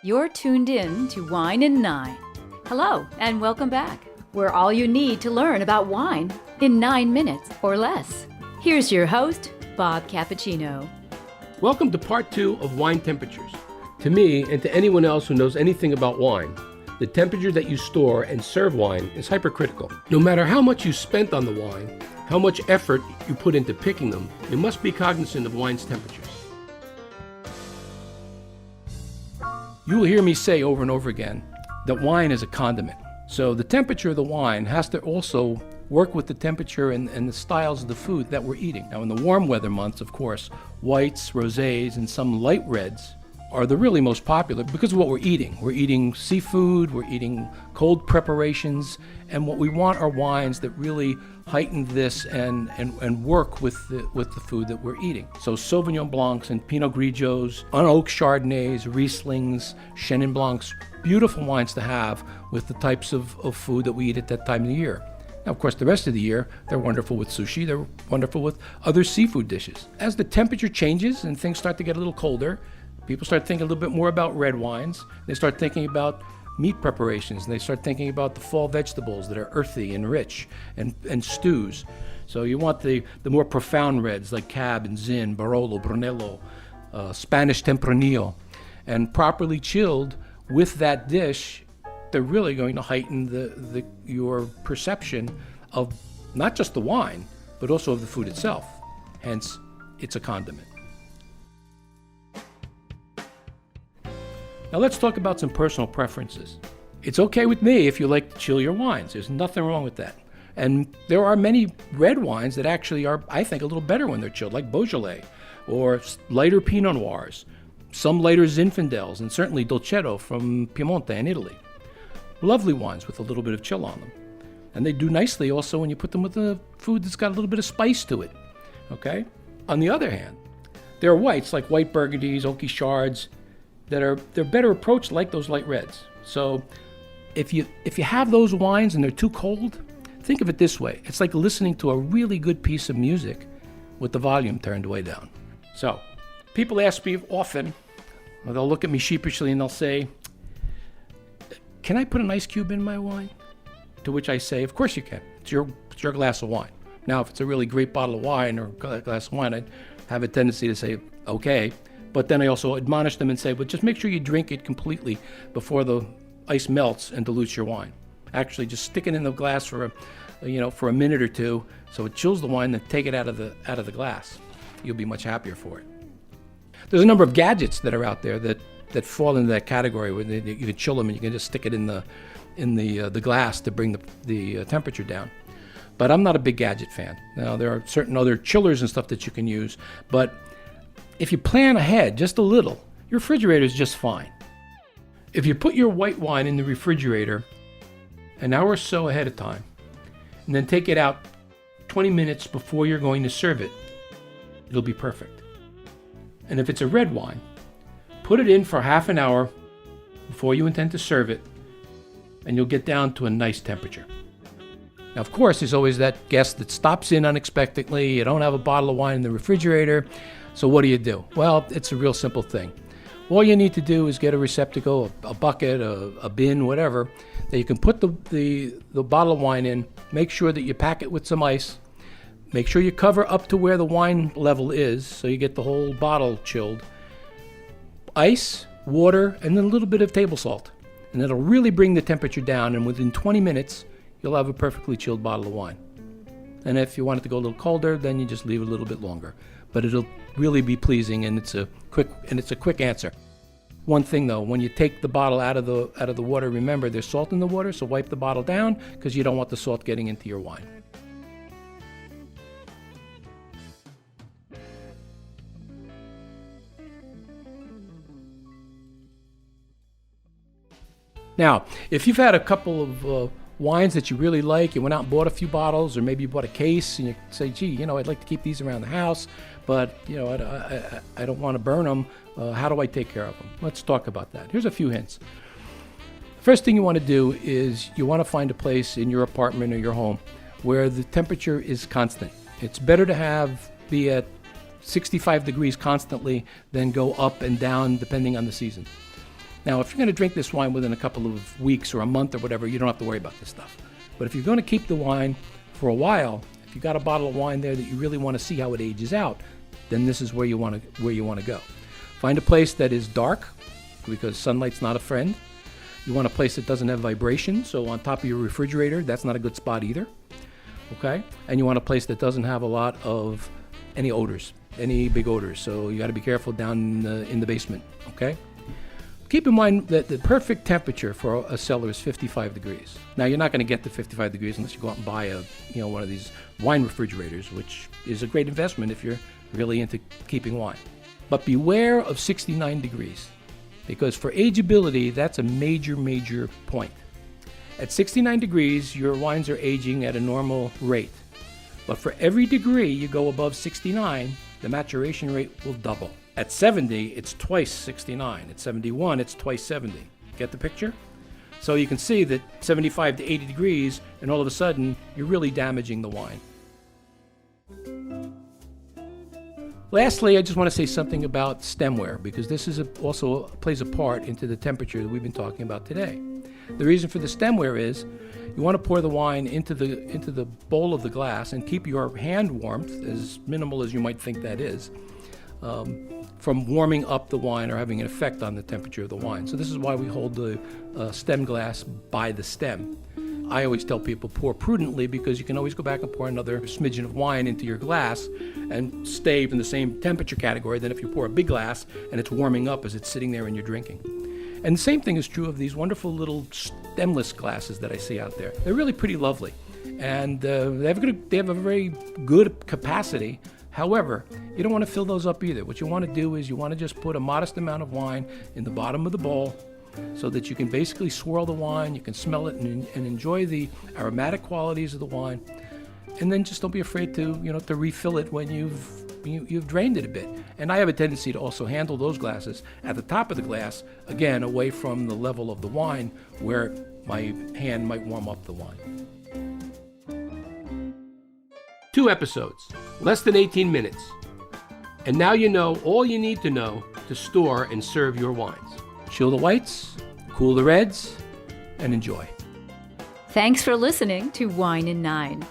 You're tuned in to Wine in 9. Hello, and welcome back. We're all you need to learn about wine in 9 minutes or less. Here's your host, Bob Cappuccino. Welcome to part 2 of wine temperatures. To me, and to anyone else who knows anything about wine, the temperature that you store and serve wine is hypercritical. No matter how much you spent on the wine, how much effort you put into picking them, you must be cognizant of wine's temperature. You will hear me say over and over again that wine is a condiment. So the temperature of the wine has to also work with the temperature and the styles of the food that we're eating. Now in the warm weather months, of course, whites, rosés, and some light reds are the really most popular because of what we're eating. We're eating seafood, we're eating cold preparations, and what we want are wines that really heighten this and work with the food that we're eating. So Sauvignon Blancs and Pinot Grigios, unoaked Chardonnays, Rieslings, Chenin Blancs, beautiful wines to have with the types of food that we eat at that time of the year. Now, of course, the rest of the year, they're wonderful with sushi, they're wonderful with other seafood dishes. As the temperature changes and things start to get a little colder, people start thinking a little bit more about red wines. They start thinking about meat preparations, and they start thinking about the fall vegetables that are earthy and rich, and stews. So you want the more profound reds like Cab and Zin, Barolo, Brunello, Spanish Tempranillo. And properly chilled with that dish, they're really going to heighten your perception of not just the wine, but also of the food itself. Hence, it's a condiment. Now let's talk about some personal preferences. It's okay with me if you like to chill your wines. There's nothing wrong with that. And there are many red wines that actually are, I think, a little better when they're chilled, like Beaujolais, or lighter Pinot Noirs, some lighter Zinfandels, and certainly Dolcetto from Piemonte in Italy. Lovely wines with a little bit of chill on them. And they do nicely also when you put them with a food that's got a little bit of spice to it, okay? On the other hand, there are whites like white Burgundies, Oaky Chards, they're better approached like those light reds. So if you have those wines and they're too cold, think of it this way. It's like listening to a really good piece of music with the volume turned way down. So people ask me often, or they'll look at me sheepishly and they'll say, "Can I put an ice cube in my wine?" To which I say, of course you can. It's your glass of wine. Now, if it's a really great bottle of wine or a glass of wine, I'd have a tendency to say, okay. But then I also admonish them and say, but just make sure you drink it completely before the ice melts and dilutes your wine. Actually, just stick it in the glass for a minute or two, so it chills the wine. Then take it out of the glass. You'll be much happier for it. There's a number of gadgets that are out there that fall into that category where you can chill them and you can just stick it in the glass to bring the temperature down. But I'm not a big gadget fan. Now there are certain other chillers and stuff that you can use, but if you plan ahead just a little, your refrigerator is just fine. If you put your white wine in the refrigerator an hour or so ahead of time, and then take it out 20 minutes before you're going to serve it, it'll be perfect. And if it's a red wine, put it in for half an hour before you intend to serve it, and you'll get down to a nice temperature. Now, of course, there's always that guest that stops in unexpectedly. You don't have a bottle of wine in the refrigerator. So what do? Well, it's a real simple thing. All you need to do is get a receptacle, a bucket, a bin, whatever, that you can put the bottle of wine in. Make sure that you pack it with some ice. Make sure you cover up to where the wine level is so you get the whole bottle chilled. Ice, water, and then a little bit of table salt. And it'll really bring the temperature down, and within 20 minutes, you'll have a perfectly chilled bottle of wine. And if you want it to go a little colder, then you just leave it a little bit longer. But it'll really be pleasing, and it's a quick answer. One thing though, when you take the bottle out of the water, remember there's salt in the water, so wipe the bottle down because you don't want the salt getting into your wine. Now, if you've had a couple of wines that you really like, you went out and bought a few bottles, or maybe you bought a case, and you say, gee, I'd like to keep these around the house, but, I don't want to burn them. How do I take care of them? Let's talk about that. Here's a few hints. First thing you want to do is you want to find a place in your apartment or your home where the temperature is constant. It's better to be at 65 degrees constantly than go up and down depending on the season. Now, if you're going to drink this wine within a couple of weeks or a month or whatever, you don't have to worry about this stuff. But if you're going to keep the wine for a while, if you've got a bottle of wine there that you really want to see how it ages out, then this is where you want to go. Find a place that is dark, because sunlight's not a friend. You want a place that doesn't have vibration, so on top of your refrigerator, that's not a good spot either. Okay? And you want a place that doesn't have a lot of any odors, any big odors. So you got to be careful down in the basement. Okay? Keep in mind that the perfect temperature for a cellar is 55 degrees. Now, you're not going to get to 55 degrees unless you go out and buy one of these wine refrigerators, which is a great investment if you're really into keeping wine. But beware of 69 degrees, because for ageability, that's a major, major point. At 69 degrees, your wines are aging at a normal rate. But for every degree you go above 69, the maturation rate will double. At 70, it's twice 69. At 71, it's twice 70. Get the picture? So you can see that 75 to 80 degrees, and all of a sudden, you're really damaging the wine. Lastly, I just want to say something about stemware, because this is also plays a part into the temperature that we've been talking about today. The reason for the stemware is you want to pour the wine into the bowl of the glass and keep your hand warmth, as minimal as you might think that is, from warming up the wine or having an effect on the temperature of the wine. So this is why we hold the stem glass by the stem. I always tell people pour prudently, because you can always go back and pour another smidgen of wine into your glass and stay in the same temperature category than if you pour a big glass and it's warming up as it's sitting there and you're drinking. And the same thing is true of these wonderful little stemless glasses that I see out there. They're really pretty lovely, and they have a very good capacity. However, you don't want to fill those up either. What you want to do is you want to just put a modest amount of wine in the bottom of the bowl, so that you can basically swirl the wine, you can smell it and enjoy the aromatic qualities of the wine, and then just don't be afraid to refill it when you've drained it a bit. And I have a tendency to also handle those glasses at the top of the glass, again, away from the level of the wine where my hand might warm up the wine. 2 episodes, less than 18 minutes. And now you know all you need to know to store and serve your wines. Chill the whites, cool the reds, and enjoy. Thanks for listening to Wine in 9.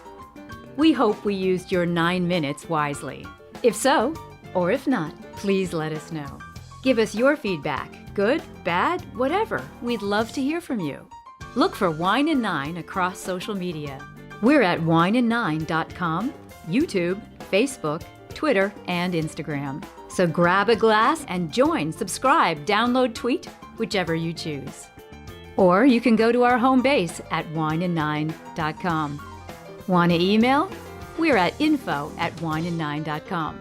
We hope we used your 9 minutes wisely. If so, or if not, please let us know. Give us your feedback, good, bad, whatever. We'd love to hear from you. Look for Wine in 9 across social media. We're at winein9.com, YouTube, Facebook, Twitter, and Instagram. So grab a glass and join, subscribe, download, tweet, whichever you choose. Or you can go to our home base at winein9.com. Want to email? We're at info@winein9.com.